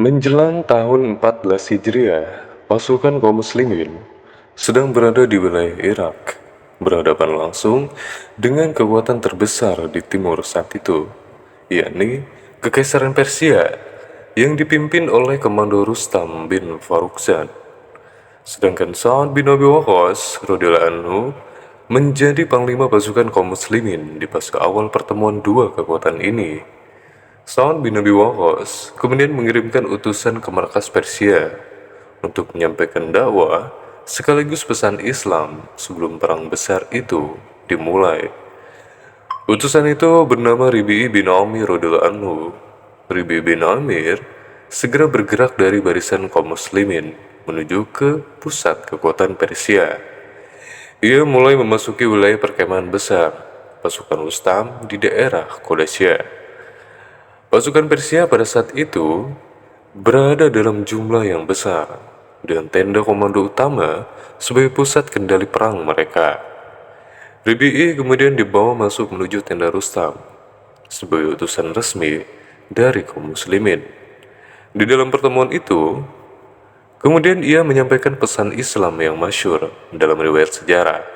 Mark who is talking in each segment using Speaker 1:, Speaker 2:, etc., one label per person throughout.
Speaker 1: Menjelang tahun 14 Hijriah, pasukan kaum muslimin sedang berada di wilayah Irak, berhadapan langsung dengan kekuatan terbesar di timur saat itu, yakni Kekaisaran Persia yang dipimpin oleh Komando Rustam bin Farukzad. Sedangkan Sa'ad bin Abi Waqqas radhiyallahu anhu menjadi panglima pasukan kaum muslimin di fase awal pertemuan dua kekuatan ini. Sa'ad bin Abi Waqqas kemudian mengirimkan utusan ke markas Persia untuk menyampaikan dakwah sekaligus pesan Islam sebelum perang besar itu dimulai. Utusan itu bernama Ribi'i bin Amir radhiyallahu anhu. Ribi'i bin Amir segera bergerak dari barisan kaum muslimin menuju ke pusat kekuatan Persia. Ia mulai memasuki wilayah perkemahan besar pasukan Rustam di daerah Qadisiyah. Pasukan Persia pada saat itu berada dalam jumlah yang besar, dengan tenda komando utama sebagai pusat kendali perang mereka. Ribi'i kemudian dibawa masuk menuju tenda Rustam sebagai utusan resmi dari kaum muslimin. Di dalam pertemuan itu, kemudian ia menyampaikan pesan Islam yang masyhur dalam riwayat sejarah,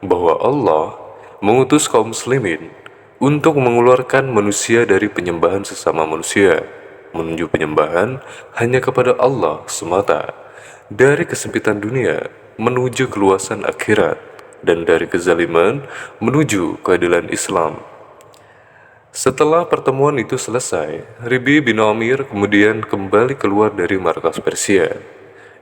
Speaker 1: bahwa Allah mengutus kaum muslimin untuk mengeluarkan manusia dari penyembahan sesama manusia, menuju penyembahan hanya kepada Allah semata, dari kesempitan dunia menuju keluasan akhirat, dan dari kezaliman menuju keadilan Islam. Setelah pertemuan itu selesai, Ribi bin Amir kemudian kembali keluar dari markas Persia.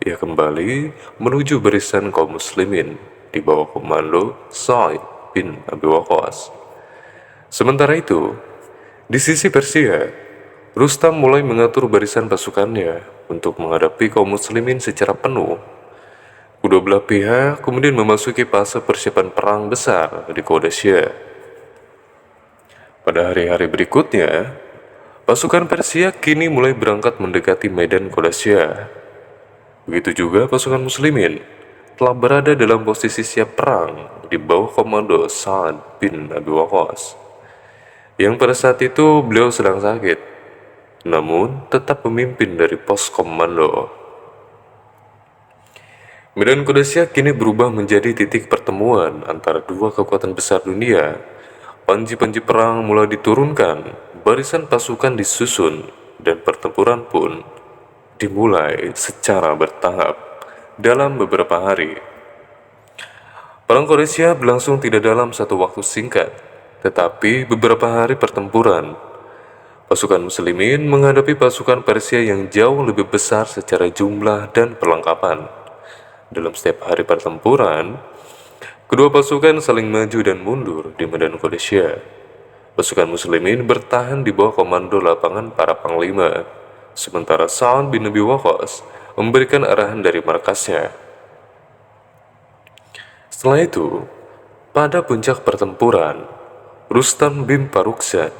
Speaker 1: Ia kembali menuju barisan kaum muslimin di bawah komando Sa'id bin Abi Waqqas. Sementara itu, di sisi Persia, Rustam mulai mengatur barisan pasukannya untuk menghadapi kaum muslimin secara penuh. Kedua belah pihak kemudian memasuki fase persiapan perang besar di Qadisiyah. Pada hari-hari berikutnya, pasukan Persia kini mulai berangkat mendekati medan Qadisiyah. Begitu juga pasukan muslimin telah berada dalam posisi siap perang di bawah komando Sa'ad bin Abi Waqqas, yang pada saat itu beliau sedang sakit, namun tetap memimpin dari pos komando. Medan Qadisiyah kini berubah menjadi titik pertemuan antara dua kekuatan besar dunia. Panji-panji perang mulai diturunkan, barisan pasukan disusun, dan pertempuran pun dimulai secara bertahap dalam beberapa hari. Perang Qadisiyah berlangsung tidak dalam satu waktu singkat, tetapi beberapa hari pertempuran. Pasukan muslimin menghadapi pasukan Persia yang jauh lebih besar secara jumlah dan perlengkapan. Dalam setiap hari pertempuran, kedua pasukan saling maju dan mundur di medan Qadisiyah. Pasukan muslimin bertahan di bawah komando lapangan para panglima, sementara Sa'ad bin Abi Waqqas memberikan arahan dari markasnya. Setelah itu, pada puncak pertempuran, Rustam bin Farukzad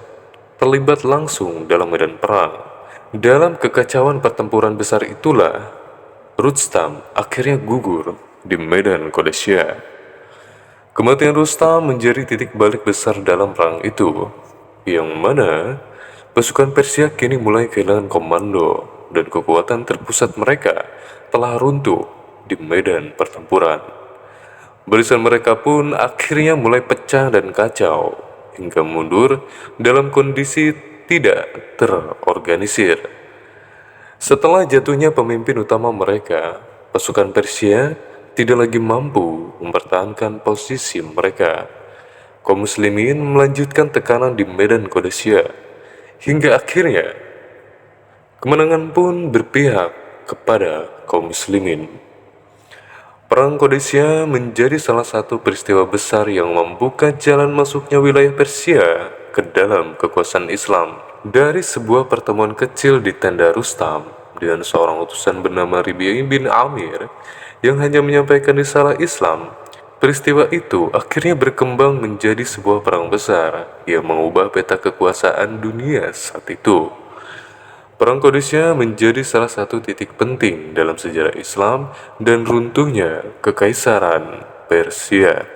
Speaker 1: terlibat langsung dalam medan perang. Dalam kekacauan pertempuran besar itulah, Rustam akhirnya gugur di medan Qadisiyah. Kematian Rustam menjadi titik balik besar dalam perang itu, yang mana pasukan Persia kini mulai kehilangan komando dan kekuatan terpusat mereka telah runtuh di medan pertempuran. Barisan mereka pun akhirnya mulai pecah dan kacau, hingga mundur dalam kondisi tidak terorganisir. Setelah jatuhnya pemimpin utama mereka, pasukan Persia tidak lagi mampu mempertahankan posisi mereka. Kaum muslimin melanjutkan tekanan di medan Qadisiyah, hingga akhirnya kemenangan pun berpihak kepada kaum muslimin. Perang Qadisiyah menjadi salah satu peristiwa besar yang membuka jalan masuknya wilayah Persia ke dalam kekuasaan Islam. Dari sebuah pertemuan kecil di tenda Rustam dengan seorang utusan bernama Ribi'i bin Amir yang hanya menyampaikan risalah Islam, peristiwa itu akhirnya berkembang menjadi sebuah perang besar yang mengubah peta kekuasaan dunia saat itu. Perang Qadisiyah menjadi salah satu titik penting dalam sejarah Islam dan runtuhnya Kekaisaran Persia.